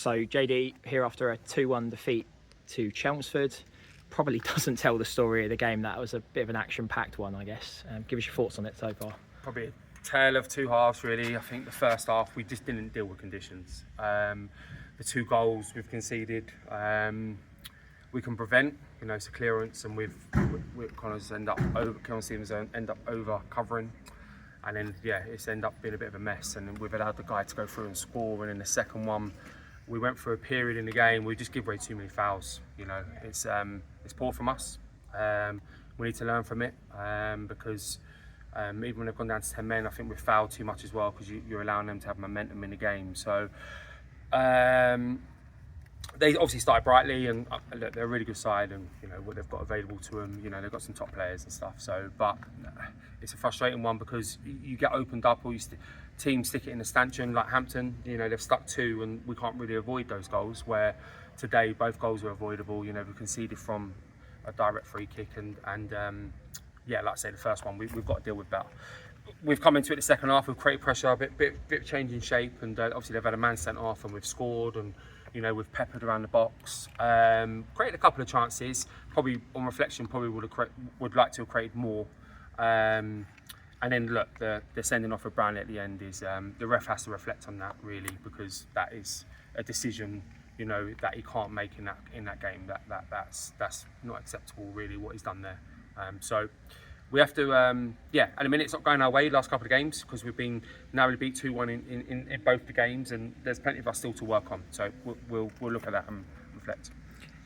So JD here after a 2-1 defeat to Chelmsford. Probably doesn't tell the story of the game. That was a bit of an action-packed one, I guess. Give us your thoughts on it so far. Probably a tale of two halves, really. I think the first half we just didn't deal with conditions. The 2 goals we've conceded, we can prevent. It's a clearance, and we've Connors end up over covering. And then, it's ended up being a bit of a mess, and we've allowed the guy to go through and score. And in the second one, we went through a period in the game we just give away too many fouls. It's poor from us. We need to learn from it because even when they've gone down to 10 men, I think we've fouled too much as well because you're allowing them to have momentum in the game. So they obviously started brightly, and look, they're a really good side, and what they've got available to them, they've got some top players and stuff. So, but it's a frustrating one because you get opened up, or teams stick it in a stanchion like Hampton. They've stuck 2, and we can't really avoid those goals. Where today both goals were avoidable. We conceded from a direct free kick, and like I say, the first one we've got to deal with that. We've come into it the second half. We've created pressure, a bit of change in shape, and obviously they've had a man sent off, and we've scored, and we've peppered around the box, created a couple of chances. Probably on reflection, would like to have created more. And then look, the sending off of Brownlee at the end is the ref has to reflect on that really, because that is a decision that he can't make in that game. That's not acceptable really what he's done there. So we have to, at the minute it's not going our way last couple of games because we've been narrowly beat 2-1 in both the games, and there's plenty of us still to work on. So we'll look at that and reflect.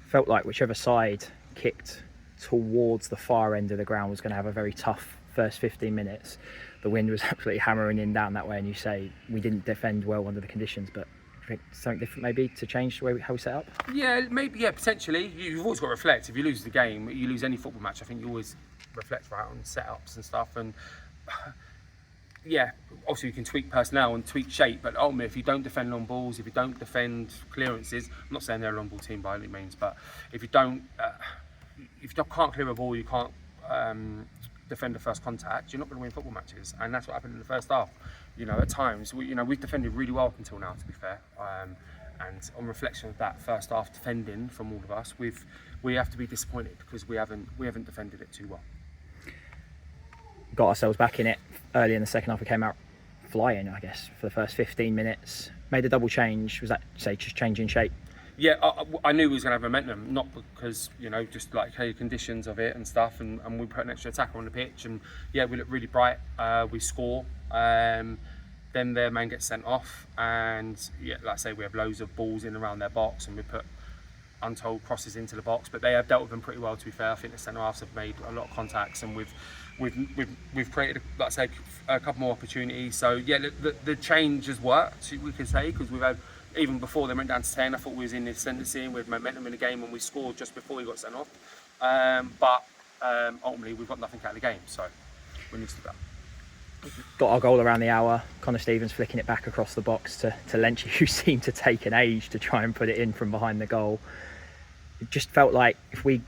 Felt like whichever side kicked towards the far end of the ground was going to have a very tough first 15 minutes. The wind was absolutely hammering in down that way, and you say we didn't defend well under the conditions, but I think something different maybe to change the way how we set up? Yeah, maybe, potentially. You've always got to reflect. If you lose the game, you lose any football match, I think you always reflect on setups and stuff, and obviously you can tweak personnel and tweak shape, but ultimately if you don't defend long balls, if you don't defend clearances, I'm not saying they're a long ball team by any means, but if you can't clear a ball, you can't defend the first contact, you're not going to win football matches. And that's what happened in the first half. At times we've defended really well up until now, to be fair, and on reflection of that first half defending from all of us, we have to be disappointed because we haven't defended it too well. Got ourselves back in it early in the second half. We came out flying, I guess, for the first 15 minutes. Made a double change. Was that, say, just changing shape? Yeah, I knew we was going to have momentum, not because, just like conditions of it and stuff, and we put an extra attacker on the pitch, and we look really bright. We score, then their man gets sent off, and like I say, we have loads of balls in around their box, and we put untold crosses into the box, but they have dealt with them pretty well, to be fair. I think the centre halves have made a lot of contacts, and we've created, like I say, a couple more opportunities. So the change has worked, we can say, because we've had, even before they went down to 10, I thought we was in the ascendancy with momentum in the game, and we scored just before he got sent off. But ultimately we've got nothing out of the game, so we need to do that. Got our goal around the hour. Connor Stevens flicking it back across the box to Lenchy, who seemed to take an age to try and put it in from behind the goal. It just felt like the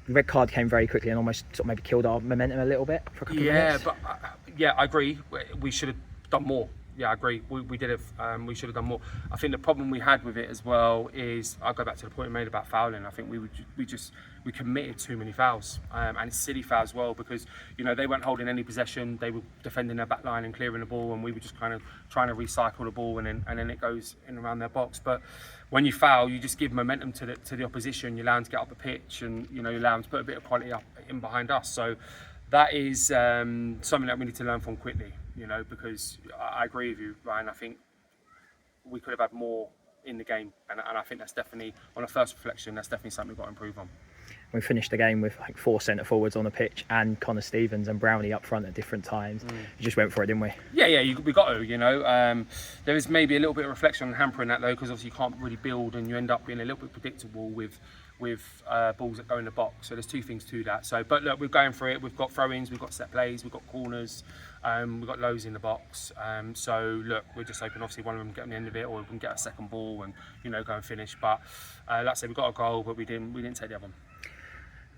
red card came very quickly and almost sort of maybe killed our momentum a little bit for a couple of minutes. But I agree. We should have done more. Yeah, I agree. We did have. We should have done more. I think the problem we had with it as well is, I'll go back to the point we made about fouling. I think we committed too many fouls, and it's silly fouls as well, because they weren't holding any possession. They were defending their back line and clearing the ball, and we were just kind of trying to recycle the ball, and then it goes in around their box. But when you foul, you just give momentum to the opposition. You allow them to get up the pitch, and you allow them to put a bit of quality up in behind us. So that is something that we need to learn from quickly. Because I agree with you, Ryan. I think we could have had more in the game, and I think that's definitely, on a first reflection, that's definitely something we've got to improve on. We finished the game with 4 centre forwards on the pitch and Connor Stevens and Brownlee up front at different times. We just went for it, didn't we? We got to. There is maybe a little bit of reflection on hampering that though, because obviously you can't really build, and you end up being a little bit predictable with balls that go in the box. So there's 2 things to that. But look, we're going for it. We've got throw-ins, we've got set plays, we've got corners, we've got loads in the box. So look, we're just hoping obviously one of them get on the end of it, or we can get a second ball and go and finish. But like I said, we got a goal, but we didn't take the other one.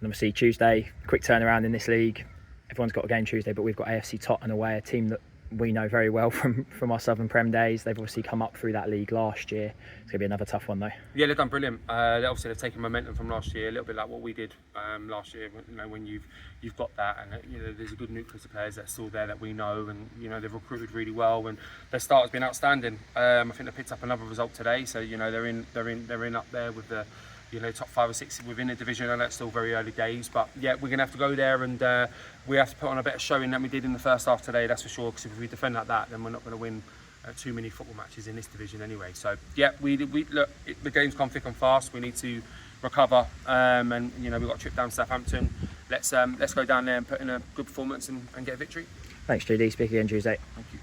And obviously Tuesday, quick turnaround in this league. Everyone's got a game Tuesday, but we've got AFC Tottenham away, a team that we know very well from our Southern Prem days. They've obviously come up through that league last year. It's going to be another tough one though. Yeah, they've done brilliant. Obviously, they've taken momentum from last year, a little bit like what we did last year. You know, when you've got that, and you know, there's a good nucleus of players that are still there that we know, and you know, they've recruited really well, and their start has been outstanding. I think they picked up another result today, so you know, they're in up there with the, you know, top 5 or 6 within the division, and that's still very early days. But yeah, we're going to have to go there, and we have to put on a better showing than we did in the first half today, that's for sure, because if we defend like that, then we're not going to win too many football matches in this division anyway. So yeah, we look, the game's come thick and fast. We need to recover, and you know, we've got a trip down to Southampton. Let's go down there and put in a good performance and get a victory. Thanks, JD. Speak again Tuesday. Thank you.